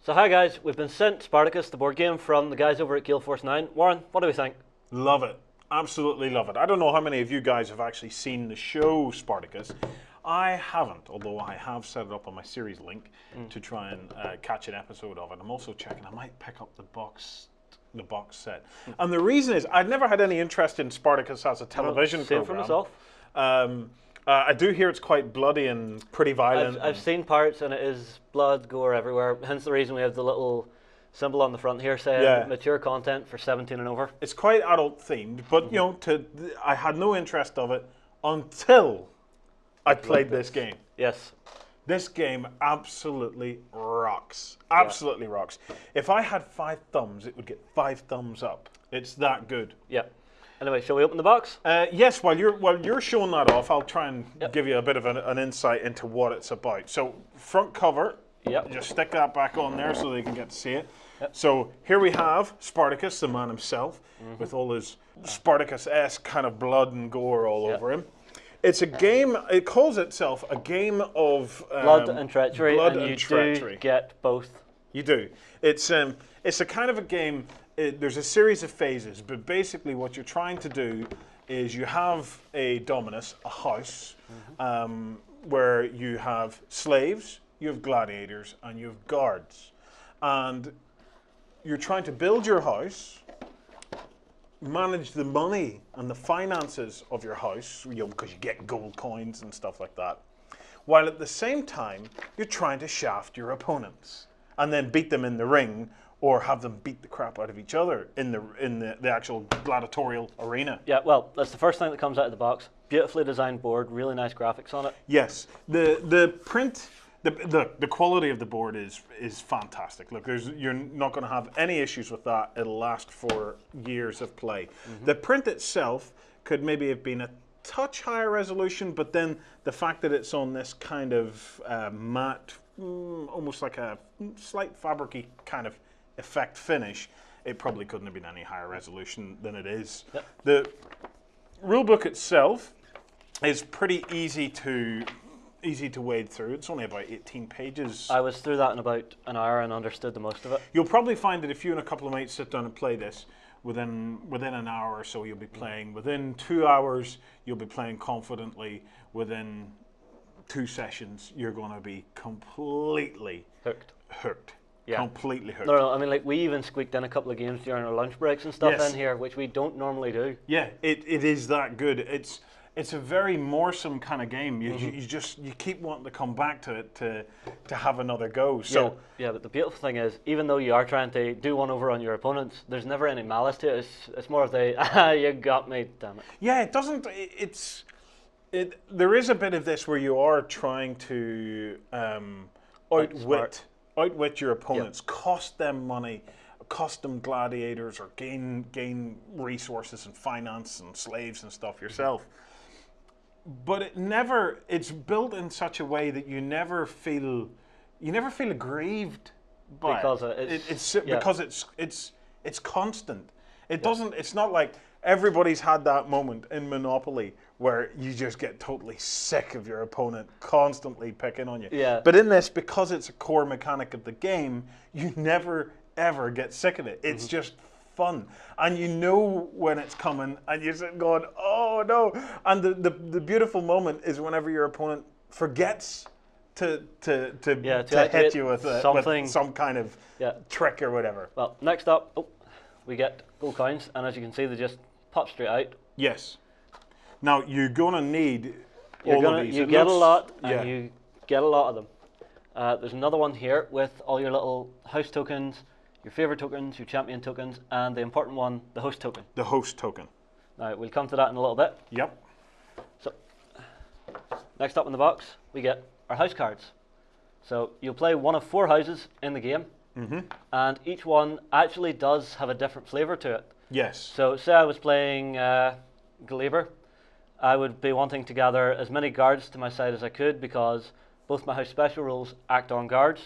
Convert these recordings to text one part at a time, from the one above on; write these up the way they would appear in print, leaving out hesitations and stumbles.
So hi guys, we've been sent Spartacus, the board game, from the guys over at Gale Force 9. Warren, what do we think? Love it. Absolutely love it. I don't know how many of you guys have actually seen the show Spartacus. I haven't, although I have set it up on my series link to try and catch an episode of it. I'm also checking, I might pick up the box set. And the reason is, I'd never had any interest in Spartacus as a television Same program. for myself. I do hear it's quite bloody and pretty violent. I've seen parts and it is blood, gore everywhere. Hence the reason we have the little symbol on the front here saying mature content for 17 and over. It's quite adult themed, but you know, I had no interest of it until I played this game. Yes. This game absolutely rocks. Absolutely rocks. If I had 5 thumbs, it would get 5 thumbs up. It's that good. Yeah. Anyway, shall we open the box? Yes, while you're showing that off, I'll try and give you a bit of an insight into what it's about. So, front cover, just stick that back on there so they can get to see it. Yep. So, here we have Spartacus, the man himself, with all his Spartacus-esque kind of blood and gore all over him. It's a game, it calls itself a game of blood and treachery, blood and and treachery. Do get both. You do. It's a kind of a game. There's a series of phases, but basically what you're trying to do is you have a dominus, a house, where you have slaves, you have gladiators, and you have guards. And you're trying to build your house, manage the money and the finances of your house, because you get gold coins and stuff like that, while at the same time, you're trying to shaft your opponents and then beat them in the ring, or have them beat the crap out of each other in the actual gladiatorial arena. Yeah, well, that's the first thing that comes out of the box. Beautifully designed board, really nice graphics on it. Yes, the print, the quality of the board is fantastic. Look, you're not going to have any issues with that. It'll last for years of play. The print itself could maybe have been a touch higher resolution, but then the fact that it's on this kind of matte, almost like a slight fabricy kind of effect finish, it probably couldn't have been any higher resolution than it is. Yep. The rulebook itself is pretty easy to wade through. It's only about 18 pages. I was through that in about an hour and understood the most of it. You'll probably find that if you and a couple of mates sit down and play this, within an hour or so you'll be playing. Within 2 hours you'll be playing confidently. Within 2 sessions you're going to be completely hooked. Yeah. Completely hooked. No, I mean, like, we even squeaked in a couple of games during our lunch breaks and stuff in here, which we don't normally do. Yeah, it is that good. It's a very moresome kind of game. You keep wanting to come back to it to have another go. So yeah, but the beautiful thing is, even though you are trying to do one over on your opponents, there's never any malice to it. It's more of the you got me, damn it. Yeah, it doesn't. There is a bit of this where you are trying to outwit your opponents, cost them money, cost them gladiators, or gain resources and finance and slaves and stuff yourself. But it's built in such a way that you never feel aggrieved by because because it's constant. It's not like everybody's had that moment in Monopoly where you just get totally sick of your opponent constantly picking on you. Yeah. But in this, because it's a core mechanic of the game, you never ever get sick of it. It's just fun, and you know when it's coming, and you're sitting going, "Oh no!" And the beautiful moment is whenever your opponent forgets to hit you with some kind of trick or whatever. Well, next up, we get gold coins, and as you can see, they just pop straight out. Yes. Now you're gonna need all of these. You get a lot, and you get a lot of them. There's another one here with all your little house tokens, your favorite tokens, your champion tokens, and the important one, the host token. The host token. Now, we'll come to that in a little bit. Yep. So, next up in the box, we get our house cards. So, you'll play one of 4 houses in the game, and each one actually does have a different flavor to it. Yes. So, say I was playing Gladiator, I would be wanting to gather as many guards to my side as I could, because both my house special rules act on guards,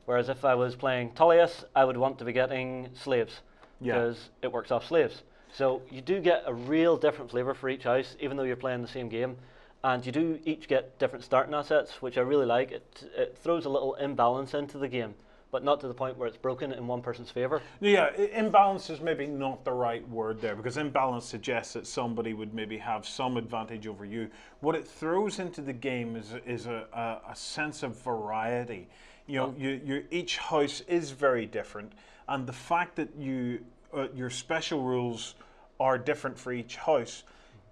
whereas if I was playing Tullius, I would want to be getting slaves, because it works off slaves. So you do get a real different flavour for each house, even though you're playing the same game. And you do each get different starting assets, which I really like. It throws a little imbalance into the game, but not to the point where it's broken in one person's favor. Yeah, imbalance is maybe not the right word there, because imbalance suggests that somebody would maybe have some advantage over you. What it throws into the game is a sense of variety. You know, each house is very different, and the fact that your special rules are different for each house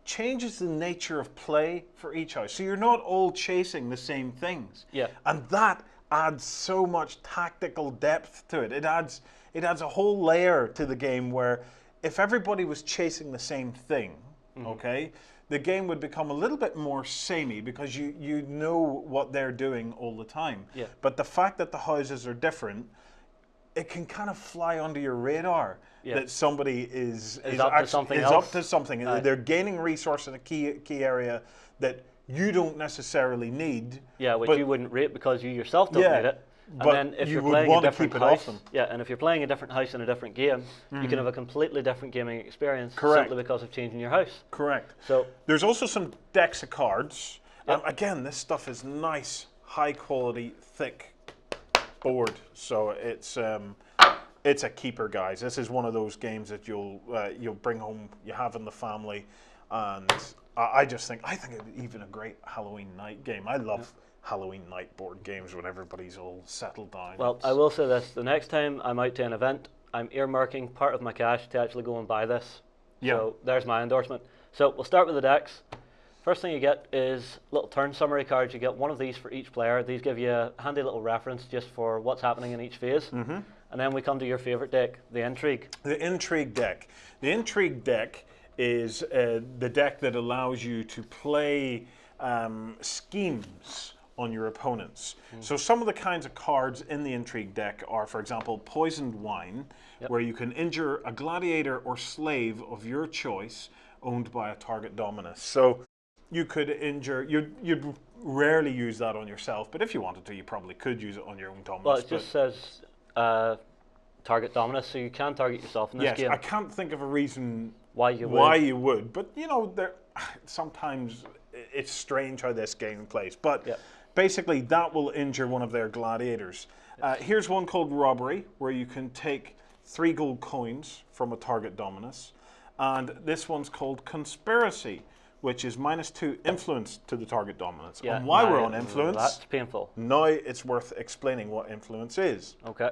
changes the nature of play for each house. So you're not all chasing the same things. Yeah. And that adds so much tactical depth to it. It adds a whole layer to the game where if everybody was chasing the same thing, okay, the game would become a little bit more samey because you know what they're doing all the time. Yeah. But the fact that the houses are different, it can kind of fly under your radar that somebody is up to something else. Up to something. They're gaining resource in a key area that you don't necessarily need. Yeah, which you wouldn't rate because you yourself don't need it. And but then if you you're would playing want a to keep different it house, off them. yeah, and if you're playing a different house in a different game, you can have a completely different gaming experience Correct. simply because of changing your house. Correct. So there's also some decks of cards. Again, this stuff is nice, high quality, thick board. So it's a keeper, guys. This is one of those games that you'll bring home, you have in the family, and I think it's even a great Halloween night game. I love Halloween night board games when everybody's all settled down. Well, I will say this: the next time I'm out to an event, I'm earmarking part of my cash to actually go and buy this. Yeah. So there's my endorsement. So we'll start with the decks. First thing you get is little turn summary cards. You get one of these for each player. These give you a handy little reference just for what's happening in each phase. And then we come to your favorite deck, the Intrigue. The Intrigue deck. The Intrigue deck is the deck that allows you to play schemes on your opponents. So some of the kinds of cards in the Intrigue deck are, for example, Poisoned Wine, where you can injure a gladiator or slave of your choice owned by a target dominus. So you could injure, you'd rarely use that on yourself, but if you wanted to, you probably could use it on your own dominus. Well, it just says target dominus, so you can target yourself in this game. I can't think of a reason why you would, but you know, sometimes it's strange how this game plays. But basically, that will injure one of their gladiators. Here's one called Robbery, where you can take 3 gold coins from a target dominus. And this one's called Conspiracy, which is -2 influence to the target dominance. And while we're on influence, that's painful. Now it's worth explaining what influence is. Okay.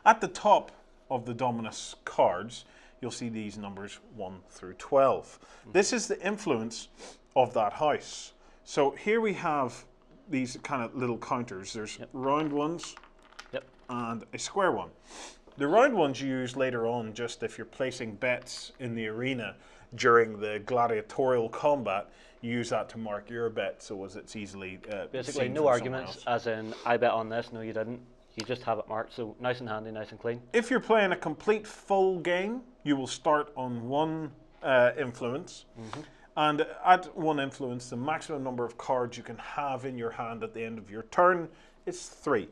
At the top of the dominus cards, you'll see these numbers 1 through 12. This is the influence of that house. So here we have these kind of little counters. There's round ones and a square one. The round ones you use later on just if you're placing bets in the arena during the gladiatorial combat. You use that to mark your bet so as it's easily basically seen no from arguments, someone else. as in I bet on this, no you didn't. You just have it marked, so nice and handy, nice and clean. If you're playing a complete full game, you will start on 1 influence. And at 1 influence, the maximum number of cards you can have in your hand at the end of your turn is 3.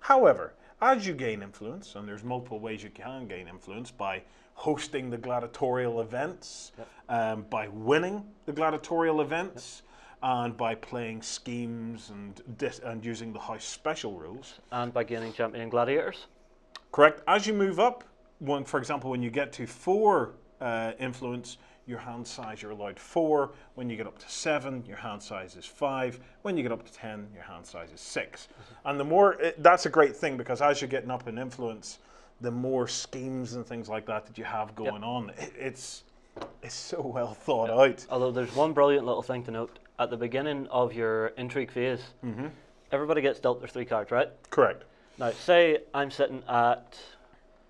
However, as you gain influence, and there's multiple ways you can gain influence, by hosting the gladiatorial events, by winning the gladiatorial events, and by playing schemes and using the house special rules. And by gaining champion gladiators. Correct. As you move up, for example, when you get to 4 influence, your hand size, you're allowed 4. When you get up to 7, your hand size is 5. When you get up to 10, your hand size is 6. And the more, that's a great thing, because as you're getting up in influence, the more schemes and things like that you have going on. It's so well thought out. Although there's one brilliant little thing to note. At the beginning of your Intrigue phase, everybody gets dealt their 3 cards, right? Correct. Now, say I'm sitting at,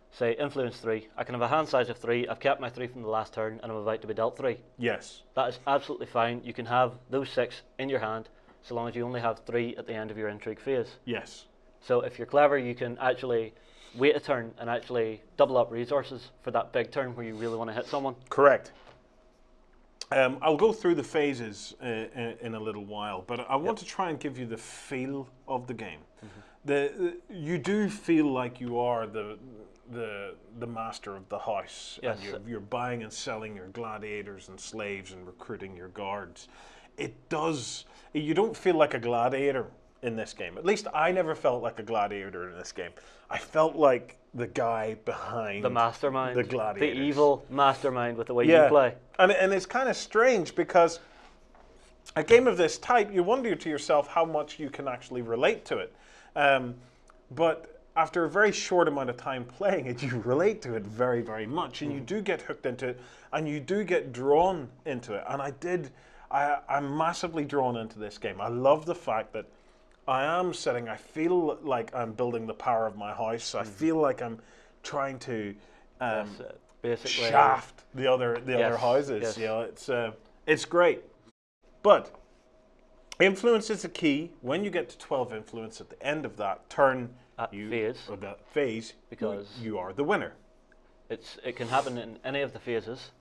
say, influence 3. I can have a hand size of 3. I've kept my 3 from the last turn, and I'm about to be dealt 3. Yes. That is absolutely fine. You can have those 6 in your hand, so long as you only have 3 at the end of your Intrigue phase. Yes. So if you're clever, you can actually wait a turn and actually double up resources for that big turn where you really want to hit someone. Correct. I'll go through the phases in a little while, but I want to try and give you the feel of the game. You do feel like you are the master of the house, Yes. and you're buying and selling your gladiators and slaves and recruiting your guards. It does. You don't feel like a gladiator in this game. At least I never felt like a gladiator in this game. I felt like the guy behind The mastermind. the gladiators. The evil mastermind with the way you play. And it's kind of strange because a game of this type, you wonder to yourself how much you can actually relate to it. But after a very short amount of time playing it, you relate to it very, very much. And you do get hooked into it, and you do get drawn into it. And I'm massively drawn into this game. I love the fact that I feel like I'm building the power of my house. I feel like I'm trying to basically shaft the other houses. Yes. You know, it's great. But influence is the key. When you get to 12 influence at the end of that turn, phase, because you are the winner. It can happen in any of the phases.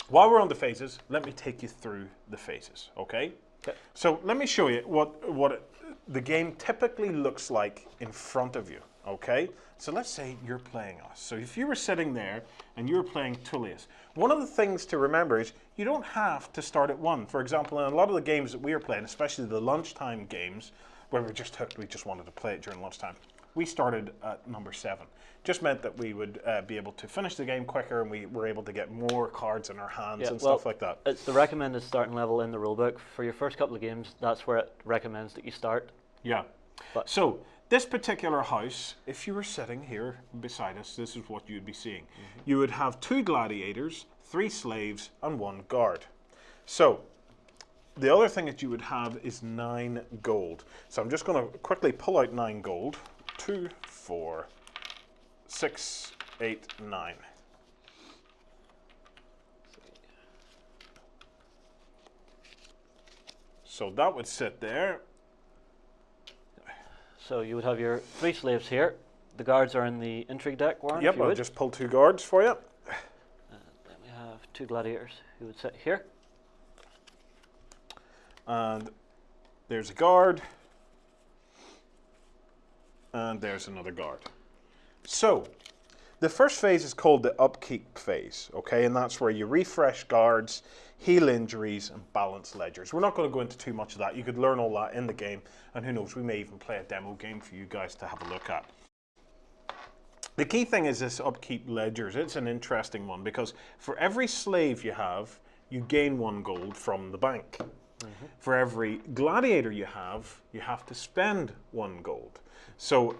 While we're on the phases, let me take you through the phases, okay? Okay. So let me show you what the game typically looks like in front of you, okay? So let's say you're playing us. So if you were sitting there and you were playing Tullius, one of the things to remember is you don't have to start at 1. For example, in a lot of the games that we are playing, especially the lunchtime games, where we're just hooked, we just wanted to play it during lunchtime, we started at number 7. Just meant that we would be able to finish the game quicker, and we were able to get more cards in our hands and stuff like that. It's the recommended starting level in the rulebook. For your first couple of games, that's where it recommends that you start. Yeah. So this particular house, if you were sitting here beside us, this is what you'd be seeing. You would have 2 gladiators, 3 slaves, and 1 guard. So the other thing that you would have is 9 gold. So I'm just going to quickly pull out 9 gold. 2, 4, 6, 8, 9. So that would sit there. So you would have your 3 slaves here. The guards are in the Intrigue deck, Warren. Yep, I'll just pull 2 guards for you. Then we have 2 gladiators who would sit here. And there's a guard. And there's another guard. So, the first phase is called the upkeep phase, okay? And that's where you refresh guards, heal injuries, and balance ledgers. We're not going to go into too much of that. You could learn all that in the game, and who knows, we may even play a demo game for you guys to have a look at. The key thing is this upkeep ledgers. It's an interesting one because for every slave you have, you gain 1 gold from the bank. For every gladiator you have to spend 1 gold. So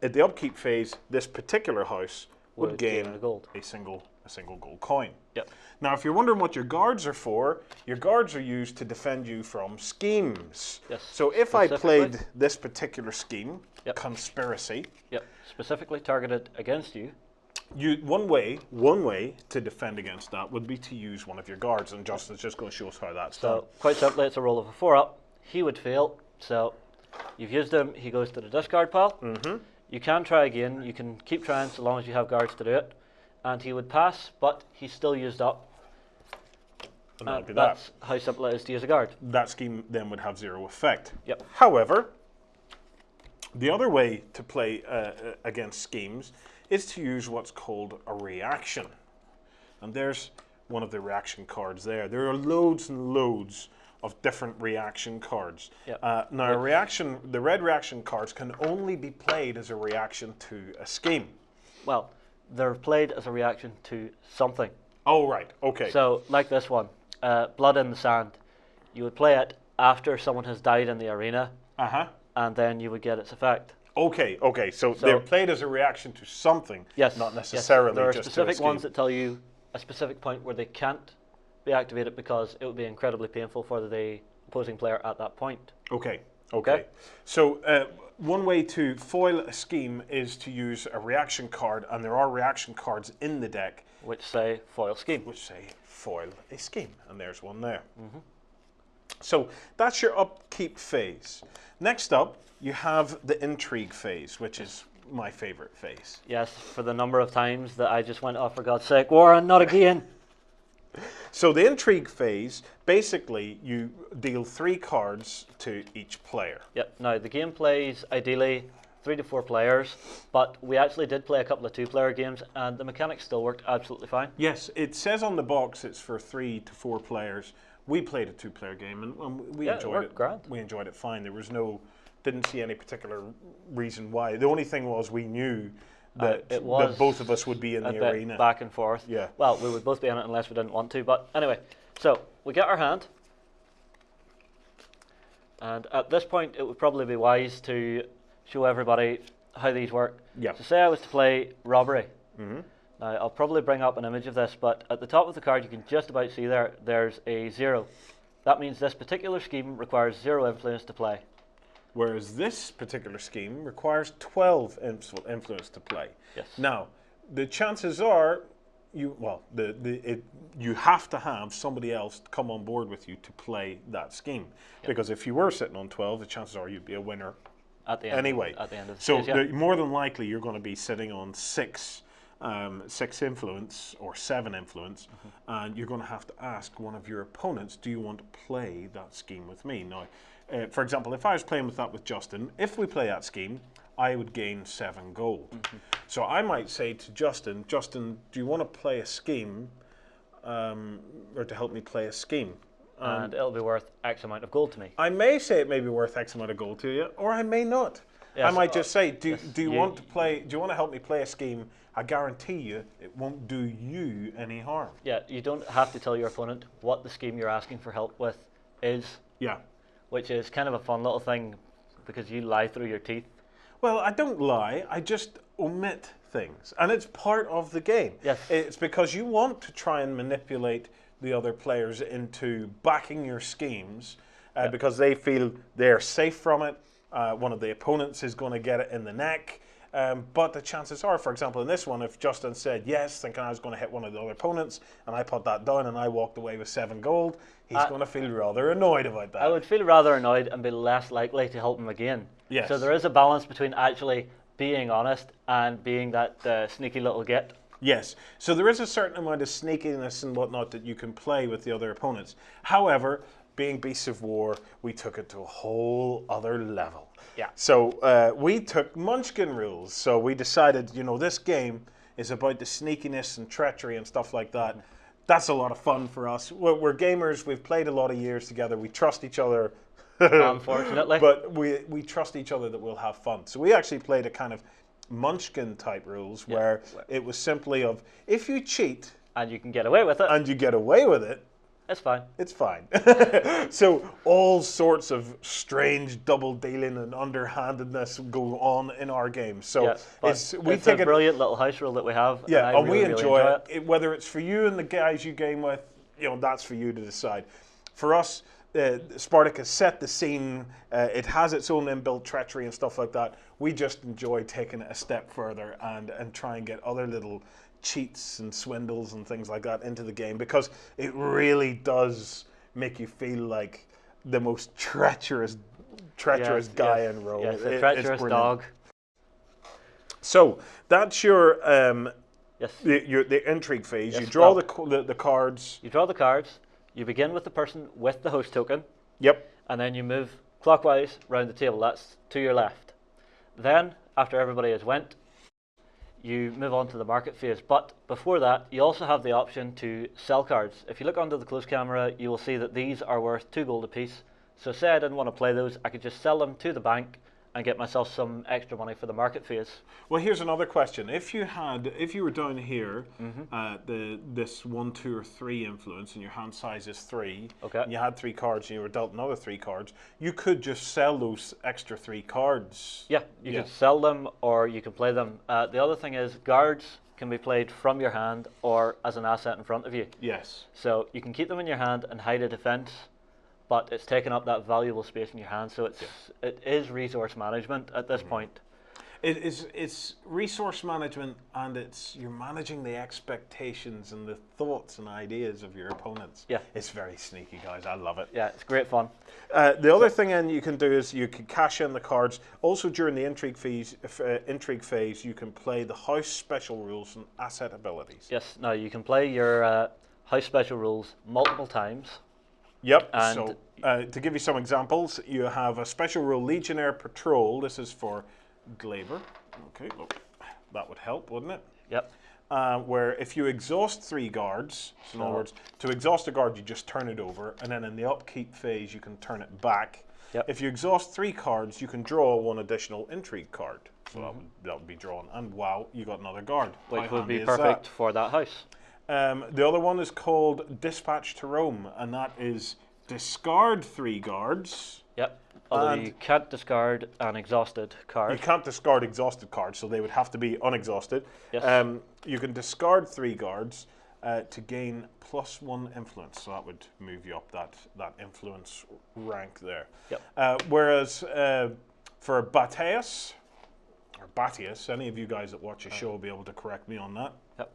at the upkeep phase, this particular house would gain a single gold coin. Yep. Now, if you're wondering what your guards are for, your guards are used to defend you from schemes. Yes. So if I played this particular scheme, conspiracy, specifically targeted against you, one way to defend against that would be to use one of your guards, and Justin's just going to show us how that's done. So quite simply, it's a roll of a 4-up. He would fail, so you've used him, he goes to the discard pile. You can try again, you can keep trying so long as you have guards to do it. And he would pass, but he's still used up. And that's how simple it is to use a guard. That scheme then would have 0 effect. Yep. However, the other way to play against schemes is to use what's called a reaction. And there's one of the reaction cards there. There are loads and loads of different reaction cards. Yep. Now, the red reaction cards can only be played as a reaction to a scheme. Well, they're played as a reaction to something. Oh, right. Okay. So, like this one, Blood in the Sand. You would play it after someone has died in the arena, and then you would get its effect. Okay. So they're played as a reaction to something, not necessarily there are just specific to a ones that tell you a specific point where they can't be activated because it would be incredibly painful for the opposing player at that point. Okay. So one way to foil a scheme is to use a reaction card, and there are reaction cards in the deck which say foil scheme. Which say foil a scheme, and there's one there. So that's your upkeep phase. Next up, you have the intrigue phase, which is my favorite phase. Yes, for the number of times that I just went, oh, for God's sake, Warren, not again. So the intrigue phase, basically you deal 3 cards to each player. Yep. Now the game plays ideally 3 to 4 players, but we actually did play a couple of 2-player games and the mechanics still worked absolutely fine. Yes, it says on the box it's for 3 to 4 players. We played a 2-player game and we enjoyed it. Grand. We enjoyed it fine. There was no didn't see any particular reason why. The only thing was we knew that, it was that both of us would be in a the bit arena. back and forth. Yeah. Well, we would both be in it unless we didn't want to. But anyway, so we get our hand. And at this point, it would probably be wise to show everybody how these work. Yeah. So say I was to play robbery. Now, I'll probably bring up an image of this, but at the top of the card, you can just about see there's a 0. That means this particular scheme requires 0 influence to play. Whereas this particular scheme requires 12 influence to play. Yes. Now, the chances are, you have to have somebody else come on board with you to play that scheme. Yep. Because if you were sitting on 12, the chances are you'd be a winner at the end. Anyway. At the end of the so stage, yeah. more than likely, you're going to be sitting on 6 influence or 7 influence, and you're going to have to ask one of your opponents, do you want to play that scheme with me? Now, for example, if I was playing with Justin, if we play that scheme, I would gain 7 gold. So I might say to Justin, do you want to play a scheme, or to help me play a scheme? And it'll be worth X amount of gold to me. I may say it may be worth X amount of gold to you, or I may not. Yes, I might just say, do you want to help me play a scheme? I guarantee you it won't do you any harm. Yeah, you don't have to tell your opponent what the scheme you're asking for help with is. Yeah. Which is kind of a fun little thing because you lie through your teeth. Well, I don't lie, I just omit things. And it's part of the game. Yes. It's because you want to try and manipulate the other players into backing your schemes because they feel they're safe from it. One of the opponents is going to get it in the neck. But the chances are, for example, in this one, if Justin said yes, thinking I was going to hit one of the other opponents, and I put that down and I walked away with 7 gold, he's going to feel rather annoyed about that. I would feel rather annoyed and be less likely to help him again. Yes. So there is a balance between actually being honest and being that sneaky little git. Yes. So there is a certain amount of sneakiness and whatnot that you can play with the other opponents. However, being Beasts of War, we took it to a whole other level. Yeah. So we took Munchkin rules. So we decided, this game is about the sneakiness and treachery and stuff like that. That's a lot of fun for us. We're gamers. We've played a lot of years together. We trust each other. Unfortunately. But we trust each other that we'll have fun. So we actually played a kind of Munchkin type rules where it was simply of, if you cheat and you can get away with it, and you get away with it, it's fine. It's fine. So all sorts of strange double dealing and underhandedness go on in our game. So it's a brilliant little house rule that we have. Yeah, and we really enjoy it. Whether it's for you and the guys you game with, that's for you to decide. For us, Spartacus set the scene. It has its own inbuilt treachery and stuff like that. We just enjoy taking it a step further and try and get other little cheats and swindles and things like that into the game, because it really does make you feel like the most treacherous guy in Rome. Yes, the treacherous dog. So that's your the intrigue phase. Yes, you draw the cards. You draw the cards. You begin with the person with the host token. Yep. And then you move clockwise round the table. That's to your left. Then, after everybody has went, you move on to the market phase. But before that, you also have the option to sell cards. If you look under the close camera, you will see that these are worth 2 gold apiece. So say I didn't want to play those, I could just sell them to the bank and get myself some extra money for the market phase. Well, here's another question. If you were down here, this 1, 2, or 3 influence, and your hand size is 3, and you had 3 cards, and you were dealt another 3 cards, you could just sell those extra 3 cards. Yeah, you could sell them, or you can play them. The other thing is, guards can be played from your hand or as an asset in front of you. Yes. So you can keep them in your hand and hide a defense, but it's taking up that valuable space in your hand. So it is resource management at this point. It's resource management, and you're managing the expectations and the thoughts and ideas of your opponents. Yeah, it's very sneaky, guys. I love it. Yeah, it's great fun. The other thing then you can do is you can cash in the cards. Also during the intrigue phase, you can play the house special rules and asset abilities. Yes. Now you can play your house special rules multiple times. Yep. And so to give you some examples, you have a special rule, Legionnaire Patrol. This is for Gladiator. Okay, look, that would help, wouldn't it? Yep. Where if you exhaust 3 guards, so in other words, to exhaust a guard, you just turn it over, and then in the upkeep phase, you can turn it back. Yep. If you exhaust 3 cards, you can draw 1 additional Intrigue card. So that would be drawn. And wow, you got another guard. Which How would be handy is perfect that? for that house. The other one is called Dispatch to Rome, and that is discard 3 guards. Yep. Although And you can't discard an exhausted you card. can't discard exhausted cards, so they would have to be unexhausted. Yes. You can discard 3 guards to gain +1 influence, so that would move you up that influence rank there. Yep. Whereas for Batius, any of you guys that watch a show will be able to correct me on that. Yep.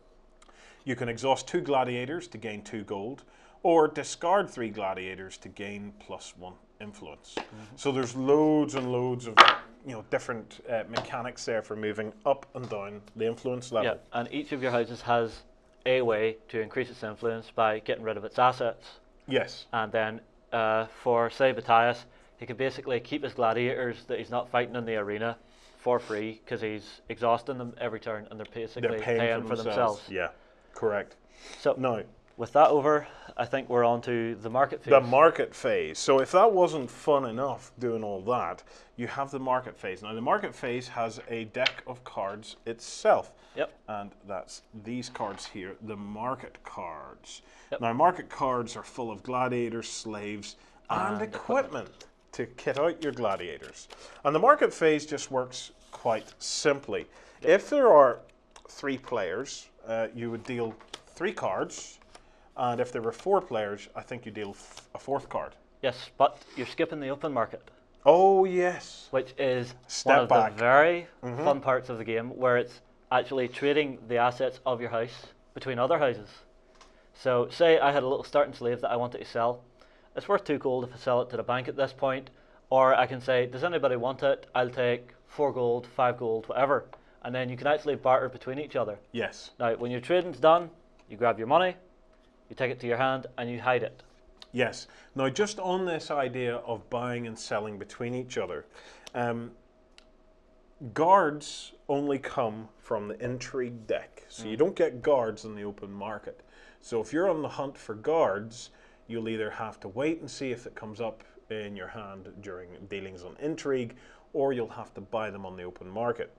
You can exhaust 2 gladiators to gain 2 gold, or discard 3 gladiators to gain +1 influence. So there's loads and loads of different mechanics there for moving up and down the influence level. Yeah, and each of your houses has a way to increase its influence by getting rid of its assets. Yes. And then for, say, Batius, he can basically keep his gladiators that he's not fighting in the arena for free because he's exhausting them every turn and they're basically paying for themselves. Yeah, correct. So Now, with that over, I think we're on to the market phase. the market phase. So if that wasn't fun enough doing all that, you have the market phase. Now the market phase has a deck of cards itself. Yep. And that's these cards here, the market cards. Yep. Now market cards are full of gladiators, slaves, and equipment to kit out your gladiators. And the market phase just works quite simply. Yep. If there are 3 players, you would deal 3 cards. And if there were 4 players, I think you deal a 4th card. Yes, but you're skipping the open market, Oh, yes. which is Step one of back. the very fun parts of the game, where it's actually trading the assets of your house between other houses. So say I had a little starting slave that I wanted to sell. It's worth 2 gold if I sell it to the bank at this point. Or I can say, does anybody want it? I'll take 4 gold, 5 gold, whatever. And then you can actually barter between each other. Yes. Now, when your trading's done, you grab your money, you take it to your hand, and you hide it. Yes. Now, just on this idea of buying and selling between each other, guards only come from the Intrigue deck. So you don't get guards in the open market. So if you're on the hunt for guards, you'll either have to wait and see if it comes up in your hand during dealings on Intrigue, or you'll have to buy them on the open market.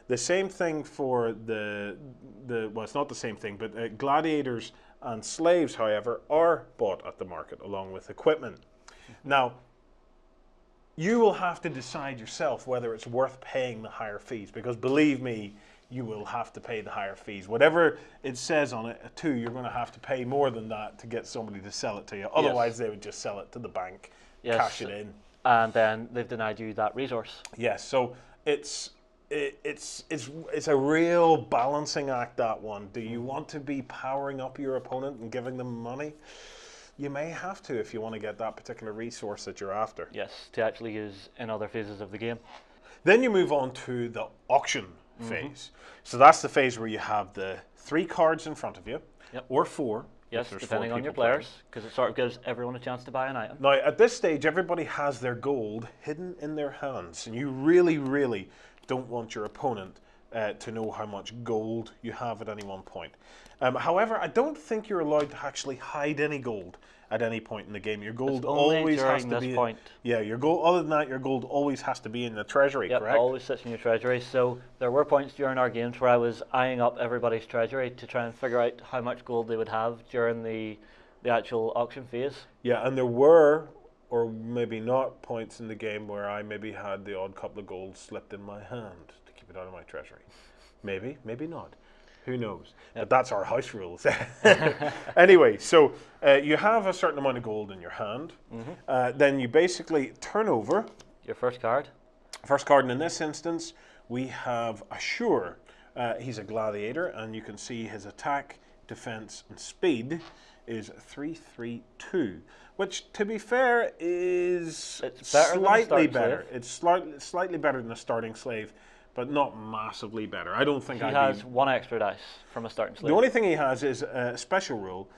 The same thing for well, it's not the same thing, but gladiators and slaves, however, are bought at the market along with equipment. Now, you will have to decide yourself whether it's worth paying the higher fees, because believe me, you will have to pay the higher fees. Whatever it says on it, a 2, you're going to have to pay more than that to get somebody to sell it to you. Otherwise, they would just sell it to the bank, cash it in. And then they've denied you that resource. Yes, so it's a real balancing act, that one. Do you want to be powering up your opponent and giving them money? You may have to if you want to get that particular resource that you're after. Yes, to actually use in other phases of the game. Then you move on to the auction phase. So that's the phase where you have the 3 cards in front of you, or 4. Yes, depending on your players, because it sort of gives everyone a chance to buy an item. Now, at this stage, everybody has their gold hidden in their hands, and you really, really don't want your opponent to know how much gold you have at any one point. However, I don't think you're allowed to actually hide any gold at any point in the game. Your gold always has to be. Point. Yeah, your gold. Other than that, your gold always has to be in the treasury. Yep, correct? Always sits in your treasury. So there were points during our games where I was eyeing up everybody's treasury to try and figure out how much gold they would have during the actual auction phase. Yeah, and there were, or maybe not, points in the game where I maybe had the odd couple of gold slipped in my hand to keep it out of my treasury. Maybe, maybe not. Who knows? But that's our house rules. Anyway, so you have a certain amount of gold in your hand. Then you basically turn over your first card. First card, and in this instance, we have Assure. He's a gladiator, and you can see his attack, defense, and speed is 332, which, to be fair, is slightly better. It's slightly better than a starting slave, but not massively better. I don't think he has 1 extra dice from a starting slave. The only thing he has is a special rule,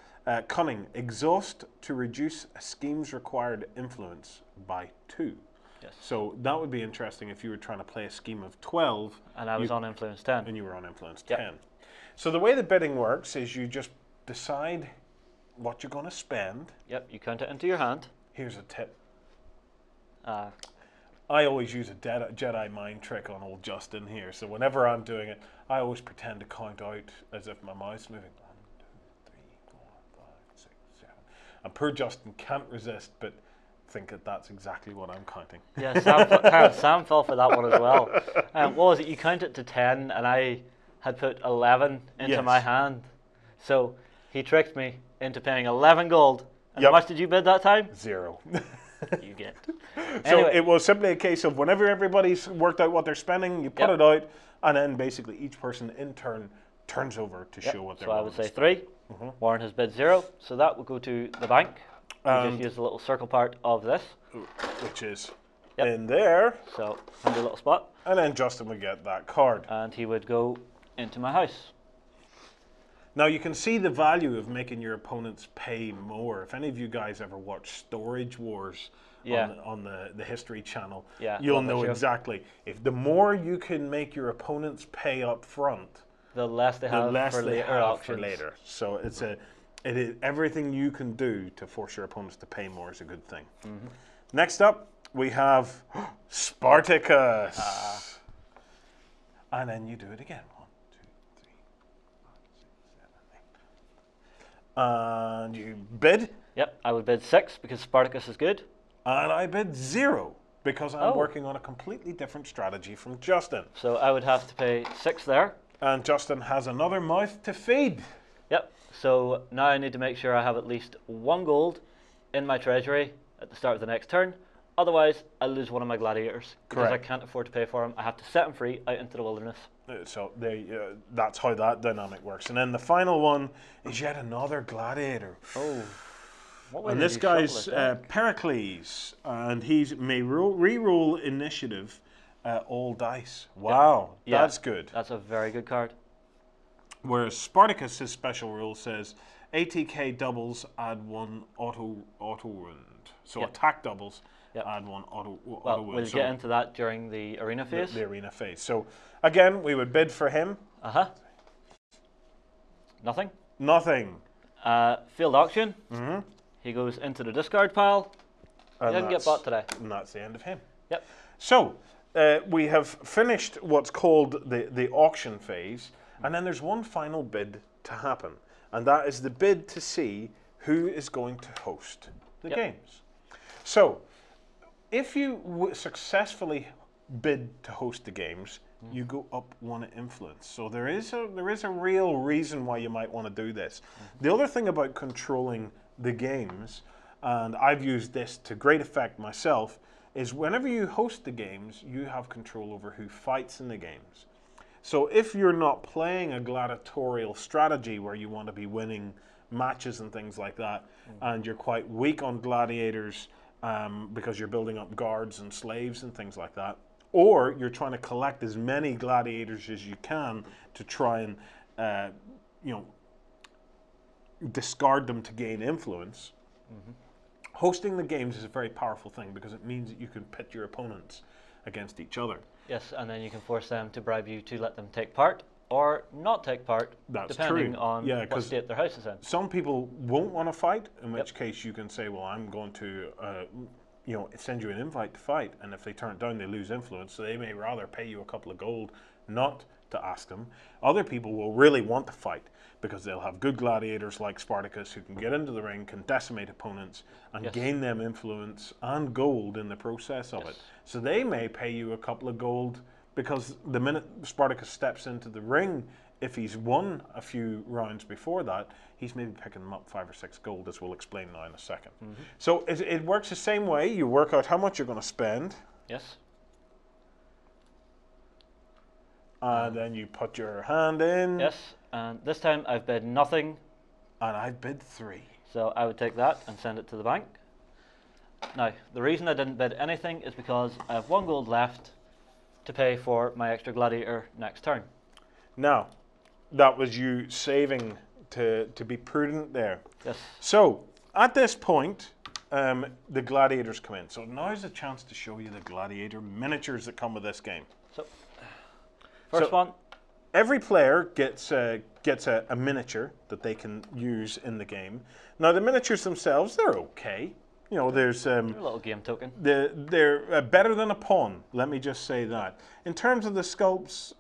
Cunning, exhaust to reduce a scheme's required influence by 2. Yes. So that would be interesting if you were trying to play a scheme of 12. And I was on influence 10. And you were on influence 10. So the way the bidding works is you just decide what you're going to spend. Yep, you count it into your hand. Here's a tip. I always use a Jedi mind trick on old Justin here. So whenever I'm doing it, I always pretend to count out as if my mouth's moving. 1, 2, 3, 4, 5, 6, 7. And poor Justin can't resist, but think that that's exactly what I'm counting. Yeah, Sam fell for that one as well. What was it? You counted to 10, and I had put 11 into my hand. So he tricked me into paying 11 gold. And how much did you bid that time? 0. You get. So Anyway, it was simply a case of whenever everybody's worked out what they're spending, you put it out, and then basically each person in turn turns over to show what they're so I would say 3. Warren has bid 0, so that will go to the bank. We just use the little circle part of this, which is in there. So handy little spot. And then Justin would get that card. And he would go into my house. Now you can see the value of making your opponents pay more. If any of you guys ever watch Storage Wars on the History channel, you'll know exactly. If the more you can make your opponents pay up front, the less they have for later. So it is everything you can do to force your opponents to pay more is a good thing. Next up, we have Spartacus. And then you do it again. 1, 2, 3, 5, 6, 7, 8. And you bid? Yep, I would bid 6 because Spartacus is good. And I bid 0 because I'm working on a completely different strategy from Justin. So I would have to pay 6 there. And Justin has another mouth to feed. Yep, so now I need to make sure I have at least 1 gold in my treasury at the start of the next turn. Otherwise, I'll lose one of my gladiators because I can't afford to pay for him. I have to set him free out into the wilderness. So that's how that dynamic works. And then the final one is yet another gladiator. Oh. And this guy's Pericles, and he may re-roll initiative all dice. Wow, that's good. That's a very good card. Whereas Spartacus, his special rule says ATK doubles, add 1 auto wound. So attack doubles, add 1 auto wound. We'll get into that during the arena phase. The arena phase. So again, we would bid for him. Nothing. Nothing. Field auction. He goes into the discard pile. He didn't get bought today. And that's the end of him. Yep. So we have finished what's called the auction phase, and then there's one final bid to happen, and that is the bid to see who is going to host the games. So if you successfully bid to host the games, you go up 1 influence. So there is a real reason why you might want to do this. The other thing about controlling the games, and I've used this to great effect myself, is whenever you host the games, you have control over who fights in the games. So if you're not playing a gladiatorial strategy where you want to be winning matches and things like that, and you're quite weak on gladiators because you're building up guards and slaves and things like that, or you're trying to collect as many gladiators as you can to try and discard them to gain influence. Hosting the games is a very powerful thing because it means that you can pit your opponents against each other. Yes, and then you can force them to bribe you to let them take part or not take part, depending on what state their house is in. Some people won't want to fight, in which case you can say, well, I'm going to send you an invite to fight, and if they turn it down, they lose influence, so they may rather pay you a couple of gold not to ask them. Other people will really want to fight because they'll have good gladiators like Spartacus who can get into the ring, can decimate opponents, and gain them influence and gold in the process of it. So they may pay you a couple of gold because the minute Spartacus steps into the ring, if he's won a few rounds before that, he's maybe picking them up 5 or 6 gold, as we'll explain now in a second. So it works the same way. You work out how much you're going to spend. Yes. And then you put your hand in. Yes, and this time I've bid nothing. And I've bid 3. So I would take that and send it to the bank. Now, the reason I didn't bid anything is because I have 1 gold left to pay for my extra gladiator next turn. Now, that was you saving to be prudent there. Yes. So, at this point, the gladiators come in. So now's a chance to show you the gladiator miniatures that come with this game. So, first one. Every player gets a miniature that they can use in the game. Now, the miniatures themselves, they're okay. You know, there's They're a little game token. they're better than a pawn. Let me just say that. In terms of the sculpts,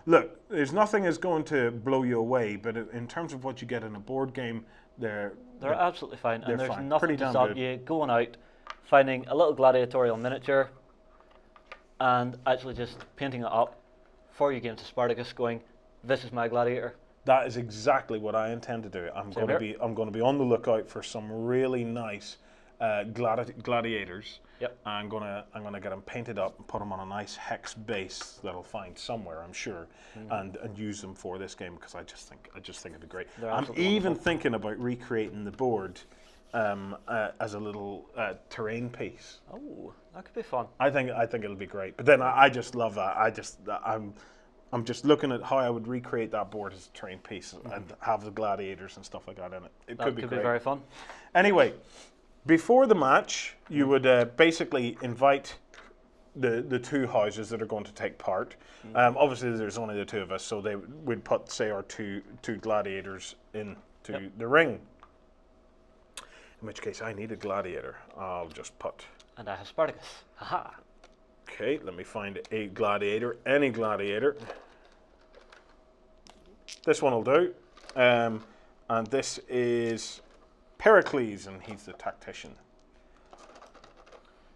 look, there's nothing is going to blow you away, but in terms of what you get in a board game, they're absolutely fine, and there's fine. nothing Pretty to damn stop good. you going out, finding a little gladiatorial miniature, and actually just painting it up for your games of Spartacus, going, "This is my gladiator." That is exactly what I intend to do. I'm going to be on the lookout for some really nice gladiators. Yep. I'm gonna get them painted up and put them on a nice hex base that I'll find somewhere, I'm sure, and use them for this game because I just think it'd be great. I'm even thinking about recreating the board as a little terrain piece. Oh, that could be fun. I think it'll be great. But then I just love that. I'm just looking at how I would recreate that board as a terrain piece and have the gladiators and stuff like that in it. It could be great. Be very fun. Anyway, before the match, you would basically invite the two houses that are going to take part. Obviously, there's only the two of us, so we'd put, say, our two gladiators into the ring. In which case, I need a gladiator. I'll just put... And I have Spartacus. Haha. Okay, let me find a gladiator. Any gladiator. This one will do. And this is Pericles, and he's the tactician.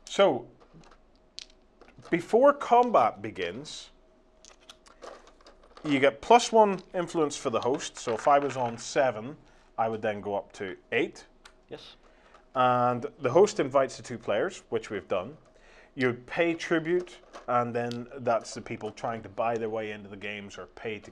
So, before combat begins, you get +1 influence for the host. So if I was on 7, I would then go up to 8. Yes. And the host invites the two players, which we've done. You pay tribute, and then that's the people trying to buy their way into the games or pay to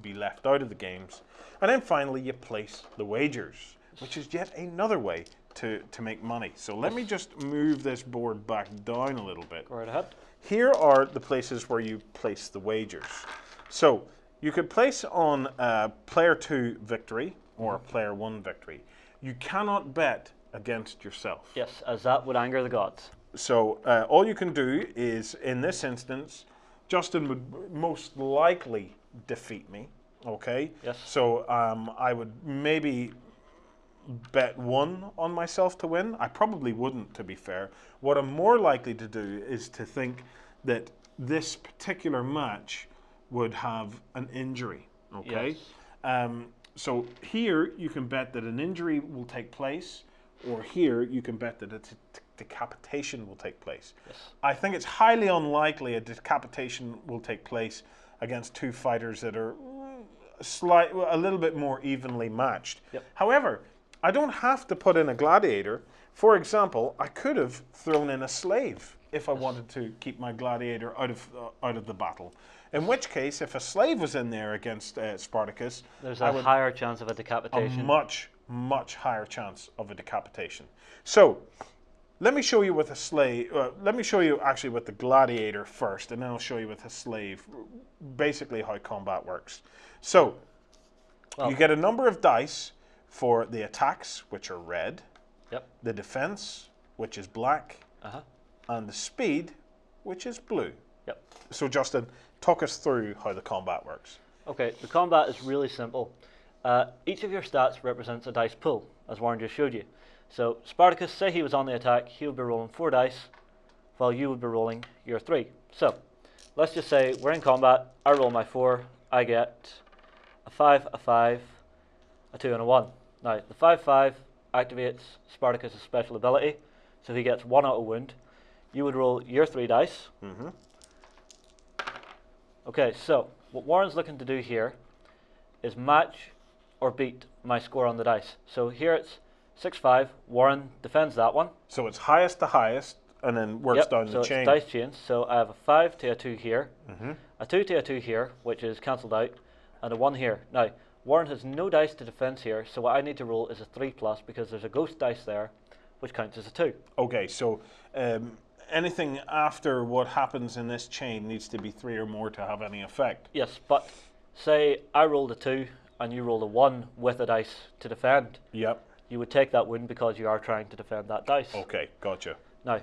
be left out of the games. And then finally you place the wagers, which is yet another way to make money. So let me just move this board back down a little bit. Go right ahead. Here are the places where you place the wagers. So you could place on player 2 victory or player 1 victory. You cannot bet against yourself. Yes, as that would anger the gods. So all you can do is, in this instance, Justin would most likely defeat me, okay? Yes. So I would maybe bet 1 on myself to win. I probably wouldn't, to be fair. What I'm more likely to do is to think that this particular match would have an injury, okay? Yes. So here you can bet that an injury will take place, or here you can bet that a decapitation will take place. Yes. I think it's highly unlikely a decapitation will take place against two fighters that are a little bit more evenly matched. Yep. However, I don't have to put in a gladiator. For example, I could have thrown in a slave if I wanted to keep my gladiator out of the battle. In which case, if a slave was in there against Spartacus, there's a higher chance of a decapitation. A much higher chance of a decapitation. So, let me show you with a slave. Let me show you actually with the gladiator first, and then I'll show you with a slave, basically how combat works. So, you get a number of dice for the attacks, which are red. Yep. The defense, which is black. And the speed, which is blue. Yep. So, Justin, talk us through how the combat works. Okay, the combat is really simple. Each of your stats represents a dice pool, as Warren just showed you. So Spartacus, say he was on the attack, he would be rolling 4 dice, while you would be rolling your 3. So, let's just say we're in combat, I roll my 4, I get a 5, a 5, a 2 and a 1. Now, the 5/5 activates Spartacus' special ability, so he gets 1 auto wound. You would roll your 3 dice. Okay, so what Warren's looking to do here is match or beat my score on the dice. So here it's 6/5. Warren defends that one. So it's highest to highest, and then works down the chain. So it's dice chains. So I have a 5 to a 2 here, a 2 to a 2 here, which is cancelled out, and a 1 here. Now, Warren has no dice to defense here, so what I need to roll is a 3+ because there's a ghost dice there, which counts as a 2. Okay, so anything after what happens in this chain needs to be 3 or more to have any effect. Yes, but say I rolled a 2 and you rolled a 1 with a dice to defend. Yep. You would take that wound because you are trying to defend that dice. Okay, gotcha. Now,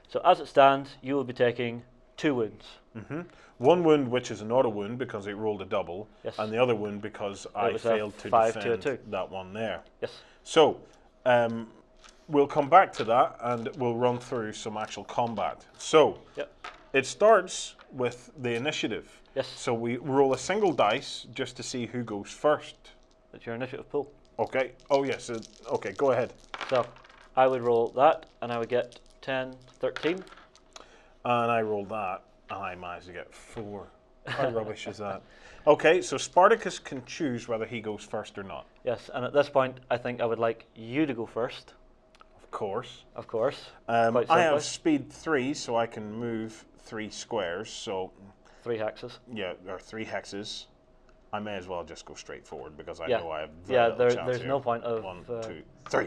so as it stands, you will be taking 2 wounds. 1 wound, which is an auto wound because it rolled a double, yes. and the other wound because I failed to defend that one there. Yes. So, we'll come back to that and we'll run through some actual combat. So, Yep. it starts with the initiative. Yes. So we roll a single dice just to see who goes first. It's your initiative pool. Okay. Oh, yes. Okay, go ahead. So I would roll that, and I would get 10, 13. And I rolled that, and I managed to get 4. How rubbish is that? Okay, so Spartacus can choose whether he goes first or not. Yes, and at this point, I think I would like you to go first. Of course. Of course. I have speed 3, so I can move 3 squares. So 3 hexes. yeah, or 3 hexes. I may as well just go straight forward because I Yeah. know I have very little chance there's here. no point of... 1, 2, 3.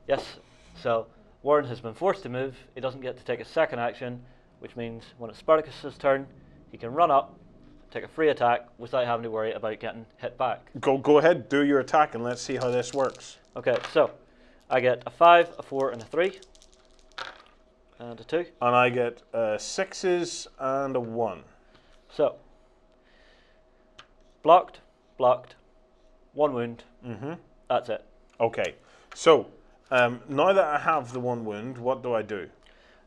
Yes, so Warren has been forced to move. He doesn't get to take a second action, which means when it's Spartacus' turn, he can run up, take a free attack without having to worry about getting hit back. Go ahead, do your attack, and let's see how this works. Okay, so I get a 5, a 4, and a 3, and a 2. And I get 6s and a 1. So, blocked, 1 wound, that's it. Okay, so now that I have the 1 wound, what do I do?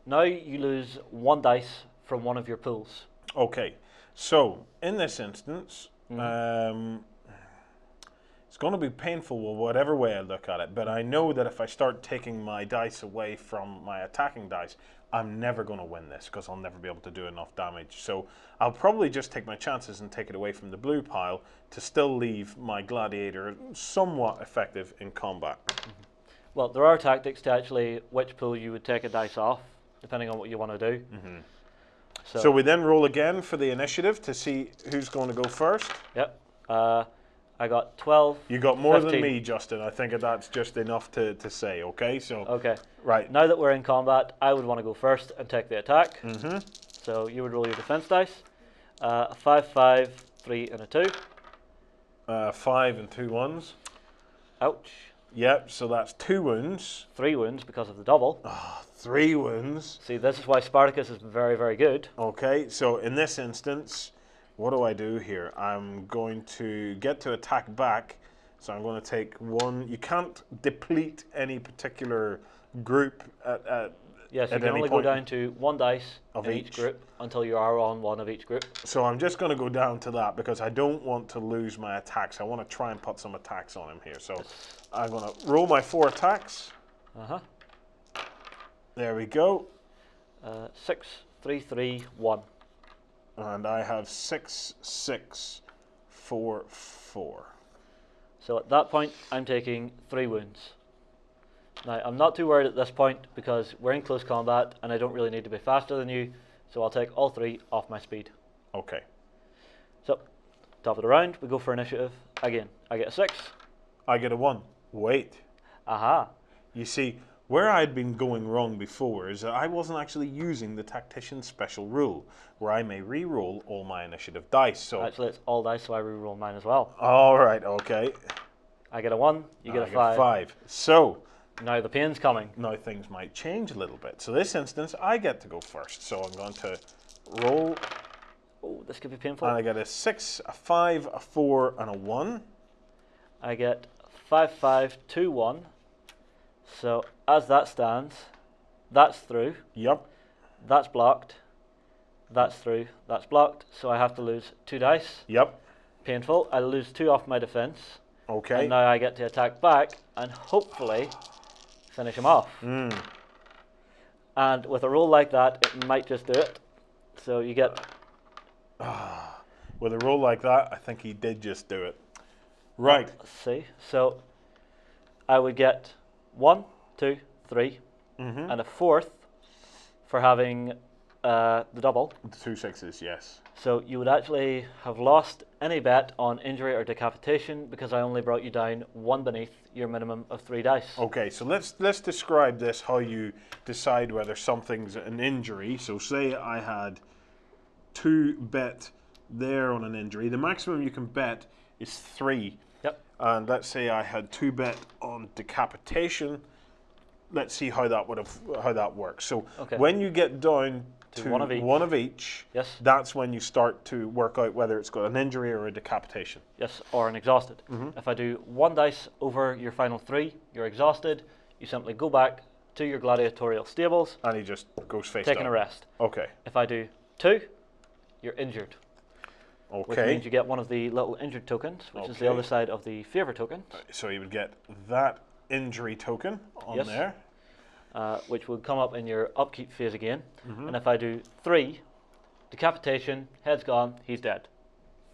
Now you lose 1 dice from one of your pools. Okay, so in this instance, it's going to be painful whatever way I look at it, but I know that if I start taking my dice away from my attacking dice, I'm never going to win this because I'll never be able to do enough damage. So I'll probably just take my chances and take it away from the blue pile to still leave my Gladiator somewhat effective in combat. Well, there are tactics to actually which pool you would take a dice off, depending on what you want to do. So we then roll again for the initiative to see who's going to go first. Yep. I got 12. You got more 15. than me, Justin. I think that's just enough to say, okay? So, Okay. right. Now that we're in combat, I would want to go first and take the attack. So you would roll your defense dice. A 5, 5, 3, and a 2. 5 and 2 1s. Ouch. Yep, so that's 2 wounds. 3 wounds because of the double. 3 wounds. See, this is why Spartacus is very, very good. Okay, so in this instance, what do I do here? I'm going to get to attack back. So I'm going to take 1. You can't deplete any particular group at Yes, you at can any only go point down to 1 dice of in each each. group until you are on one of each group. So I'm just going to go down to that because I don't want to lose my attacks. I want to try and put some attacks on him here. So I'm going to roll my 4 attacks. There we go. 6, 3, 3, 1. And I have 6, 6, 4, 4. So at that point, I'm taking 3 wounds. Now, I'm not too worried at this point because we're in close combat and I don't really need to be faster than you, so I'll take all 3 off my speed. Okay. So, top of the round, we go for initiative. Again, I get a 6. I get a 1. Wait. Aha. You see, where I'd been going wrong before is that I wasn't actually using the Tactician's special rule, where I may re-roll all my initiative dice. So Actually, it's all dice, so I re-roll mine as well. all right, okay. I get a 1, you get a I 5. 5. So Now the pain's coming. now things might change a little bit. So this instance, I get to go first. So I'm going to roll, Oh, this could be painful. and I get a 6, a 5, a 4, and a 1. I get 5, 5, 2, 1. So as that stands, that's through, Yep. that's blocked, that's through, that's blocked. So I have to lose 2 dice. Yep. Painful. I lose 2 off my defense. Okay. And now I get to attack back and hopefully finish him off. And with a roll like that, it might just do it. So you get... With a roll like that, I think he did just do it. Right. Let's see. So I would get 1, 2, 3, and a 4th for having the double. 2 6s, yes. So you would actually have lost any bet on injury or decapitation because I only brought you down 1 beneath your minimum of 3 dice. Okay, so let's describe this, how you decide whether something's an injury. So say I had 2 bet there on an injury. The maximum you can bet is 3. Yep. And let's say I had 2 bet on decapitation. Let's see how that works. So Okay. when you get down to one of each. Yes. that's when you start to work out whether it's got an injury or a decapitation. Yes, or an exhausted. If I do 1 dice over your final 3, you're exhausted. You simply go back, to your gladiatorial stables, And he just goes face taking down. a rest. Okay. If I do 2, you're injured. Which Okay. means you get one of the little injured tokens, which is the Okay. other side of the favour token, So you would get that injury token on Yes. there. which would come up in your upkeep phase again. Mm-hmm. And if I do 3, decapitation, head's gone, he's dead.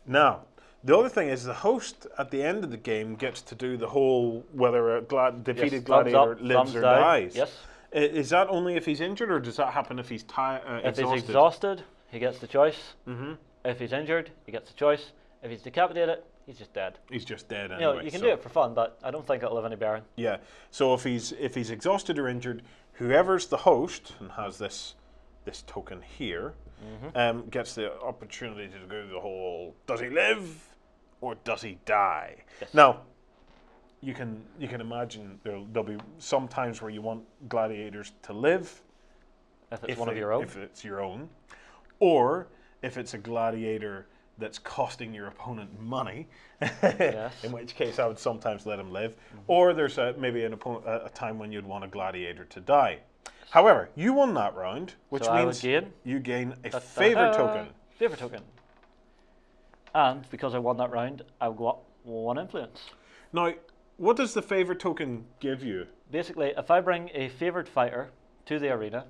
Now, the other thing is the host at the end of the game gets to do the whole whether a defeated Yes, thumbs gladiator up, lives thumbs or down. dies. Yes. Is that only if he's injured, or does that happen if he's If exhausted? he's exhausted, he gets the choice. Mm-hmm. If he's injured, he gets the choice. If he's decapitated, he's just dead. He's just dead anyway. You know, you can do it for fun, but I don't think it'll have any bearing. Yeah. So if he's exhausted or injured, whoever's the host and has this token here gets the opportunity to go the whole: does he live or does he die? Yes. Now, you can imagine there'll be some times where you want gladiators to live If it's one of your own. if it's your own, or if it's a gladiator that's costing your opponent money, Yes. in which case I would sometimes let him live, or there's maybe a time when you'd want a gladiator to die. However, you won that round, which So I would means gain you gain a favour token. Favour token. And because I won that round, I will go up 1 influence. Now, what does the favour token give you? Basically, if I bring a favoured fighter to the arena,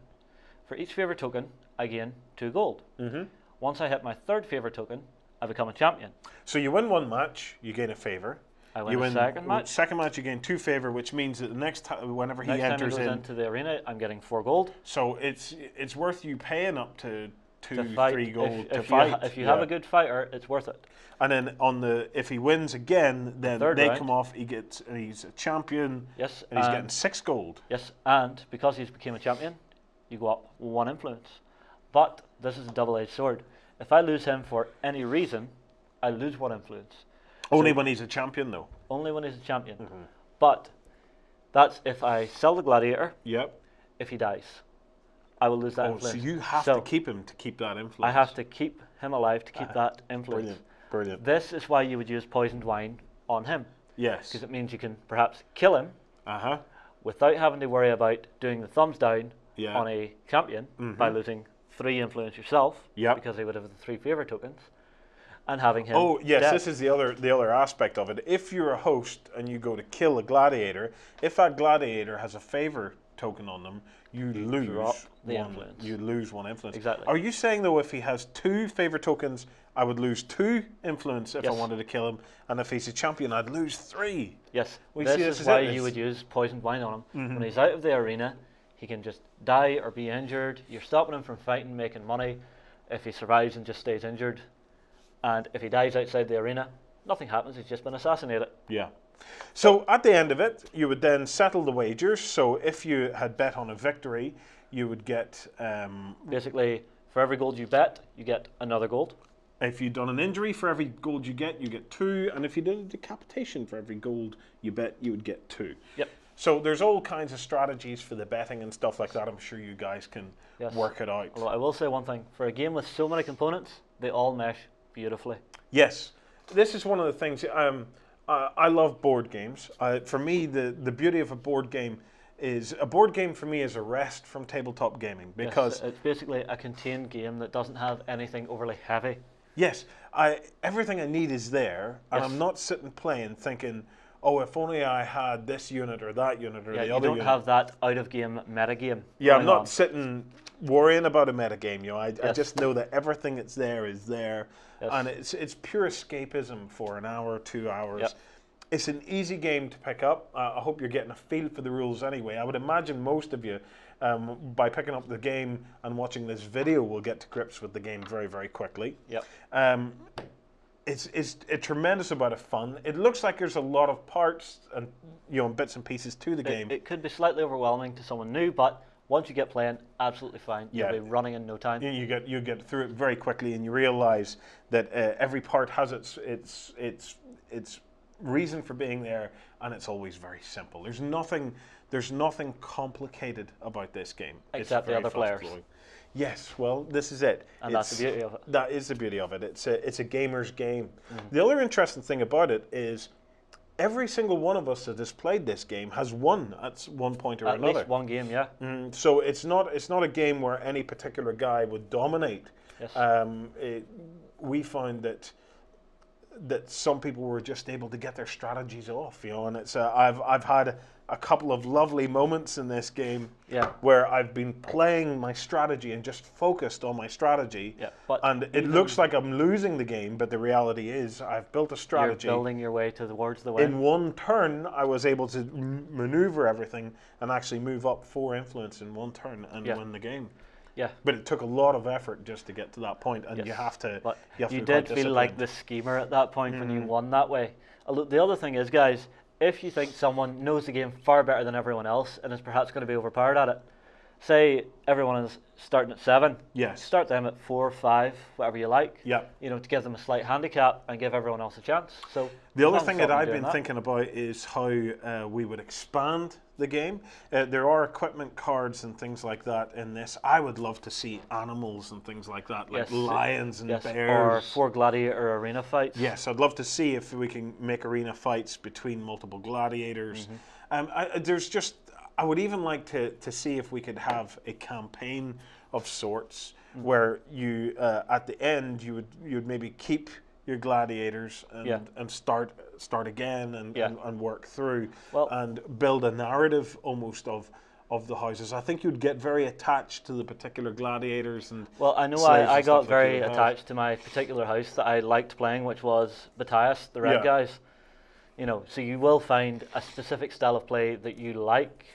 for each favour token, I gain 2 gold. Mm-hmm. Once I hit my 3rd favour token, I become a champion. So you win 1 match, you gain a favour. I win You a win second match. Second match, you gain 2 favour, which means that the next time, whenever Next he time he enters goes in, into the arena, I'm getting 4 gold. so it's worth you paying up to 2, To fight. 3 gold to If fight. if you have a good fighter, it's worth it. And then if he wins again, then Third they round. come off. He's a champion. Yes, And he's getting 6 gold. Yes, and because he's became a champion, you go up 1 influence. But this is a double-edged sword. If I lose him for any reason, I lose 1 influence. Only when he's a champion, though. Only when he's a champion. But that's if I sell the gladiator, Yep. if he dies. I will lose that Oh, influence. so you have to keep him to keep that influence. I have to keep him alive to keep that influence. Brilliant. Brilliant. This is why you would use poisoned wine on him, Yes. because it means you can perhaps kill him Uh-huh. without having to worry about doing the thumbs down Yeah. on a champion by losing 3 influence yourself, Yep. because they would have the 3 favour tokens, and having him Oh yes, dead. this is the other aspect of it. If you're a host and you go to kill a gladiator, if that gladiator has a favor token on them, you lose drop the 1. influence. You lose 1 influence. Exactly. Are you saying though, if he has 2 favor tokens, I would lose 2 influence if I Yes. wanted to kill him, and if he's a champion, I'd lose 3? Yes, We this see is this is why it. you would use poisoned wine on him. Mm-hmm. When he's out of the arena, he can just die or be injured. You're stopping him from fighting, making money. If he survives and just stays injured, and if he dies outside the arena, nothing happens. He's just been assassinated. Yeah. So at the end of it, you would then settle the wagers. So if you had bet on a victory, you would get. Basically, for every gold you bet, you get another gold. If you'd done an injury, for every gold you get 2. And if you did a decapitation, for every gold you bet, you would get 2. Yep. So there's all kinds of strategies for the betting and stuff like that. I'm sure you guys can Yes. work it out. Although I will say one thing: for a game with so many components, they all mesh beautifully. Yes. This is one of the things. I love board games. For me, the beauty of a board game is a board game for me is a rest from tabletop gaming, because Yes, it's basically a contained game that doesn't have anything overly heavy. yes, everything I need is there, and Yes. I'm not sitting playing thinking, oh, if only I had this unit or that unit or Yeah, the you other don't unit. have that out-of-game metagame. Yeah, I'm going not on. sitting worrying about a metagame. I Yes. just know that everything that's there is there, Yes. and it's pure escapism for an hour, 2 hours. Yep. It's an easy game to pick up. I hope you're getting a feel for the rules anyway. I would imagine most of you, by picking up the game and watching this video, will get to grips with the game very, very quickly. Yep. It's a tremendous amount of fun. It looks like there's a lot of parts and bits and pieces to the game. It could be slightly overwhelming to someone new, but once you get playing, absolutely fine. Yeah. You'll be running in no time. You get through it very quickly, and you realize that every part has its reason for being there, and it's always very simple. There's nothing complicated about this game. Except the very other players. fast-flowing. Yes, well, this is it. And that's the beauty of it. That is the beauty of it. It's a gamer's game. The other interesting thing about it is every single one of us that has played this game has won at one point or another. At least one game, yeah. So it's not a game where any particular guy would dominate. Yes. We find that some people were just able to get their strategies off, and it's I've had a couple of lovely moments in this game where I've been playing my strategy and just focused on my strategy, and it looks like I'm losing the game, but the reality is I've built a strategy. You're building your way towards the win. In one turn, I was able to maneuver everything and actually move up 4 influence in one turn and win the game. Yeah. But it took a lot of effort just to get to that point, and you have to. But you did feel like the schemer at that point when you won that way. The other thing is, guys, if you think someone knows the game far better than everyone else and is perhaps going to be overpowered at it, say everyone is starting at 7. Yes. Start them at 4, 5, whatever you like. Yeah. To give them a slight handicap and give everyone else a chance. So the other thing that I've been thinking about is how we would expand the game. There are equipment cards and things like that in this. I would love to see animals and things like that, like lions and bears. Or 4 gladiator arena fights. Yes, I'd love to see if we can make arena fights between multiple gladiators. I would even like to see if we could have a campaign of sorts where you at the end you would maybe keep your gladiators and start again and work through and build a narrative almost of the houses. I think you'd get very attached to the particular gladiators and I know I got very attached to my particular house that I liked playing, which was Matthias, the red guys. So you will find a specific style of play that you like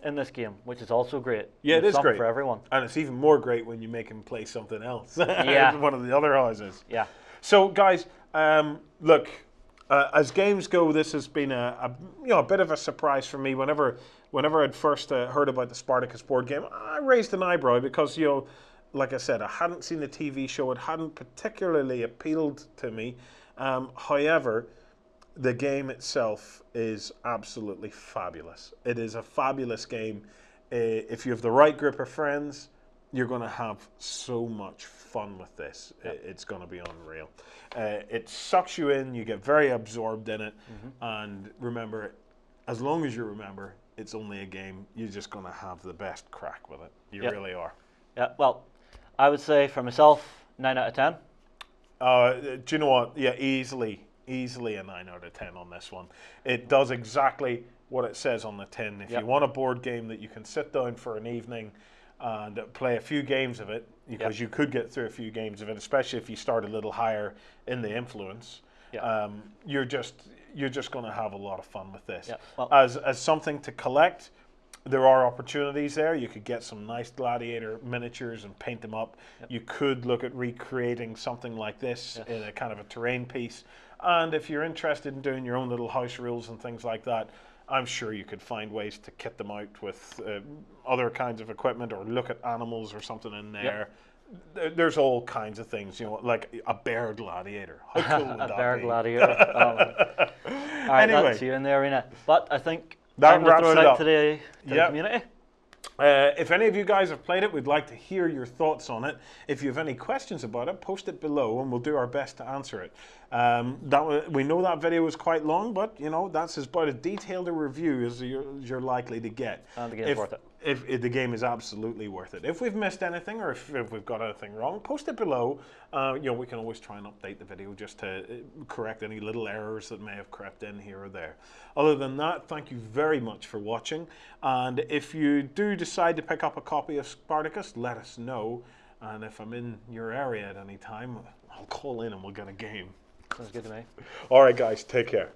in this game, which is also great. Yeah, it is great for everyone, and it's even more great when you make him play something else. One of the other houses. Yeah. So, guys, look, as games go, this has been a bit of a surprise for me. Whenever I'd first heard about the Spartacus board game, I raised an eyebrow because like I said, I hadn't seen the TV show. It hadn't particularly appealed to me. However, the game itself is absolutely fabulous. It is a fabulous game. If you have the right group of friends, you're going to have so much fun with this. It's going to be unreal. It sucks you in. You get very absorbed in it. And remember, as long as you remember, it's only a game. You're just going to have the best crack with it. You really are. Yeah. Well, I would say for myself, 9 out of 10. Do you know what? Yeah, easily a 9 out of 10 on this one. It does exactly what it says on the tin. If you want a board game that you can sit down for an evening and play a few games of it, because you could get through a few games of it, especially if you start a little higher in the influence, you're just going to have a lot of fun with this. Well, as something to collect, there are opportunities there. You could get some nice gladiator miniatures and paint them up. You could look at recreating something like this in a kind of a terrain piece. And if you're interested in doing your own little house rules and things like that, I'm sure you could find ways to kit them out with other kinds of equipment, or look at animals or something in there. There's all kinds of things, like a bear gladiator. How cool would that be? A bear gladiator. All right, anyway, that's you in the arena. But I think that wraps it up to the community. If any of you guys have played it, we'd like to hear your thoughts on it. If you have any questions about it, post it below and we'll do our best to answer it. We know that video was quite long, but that's about as detailed a review as you're likely to get. And the game's worth it. If the game is absolutely worth it. If we've missed anything, or if we've got anything wrong, post it below. We can always try and update the video just to correct any little errors that may have crept in here or there. Other than that, thank you very much for watching. And if you do decide to pick up a copy of Spartacus, let us know. And if I'm in your area at any time, I'll call in and we'll get a game. Sounds good to me. All right, guys, take care.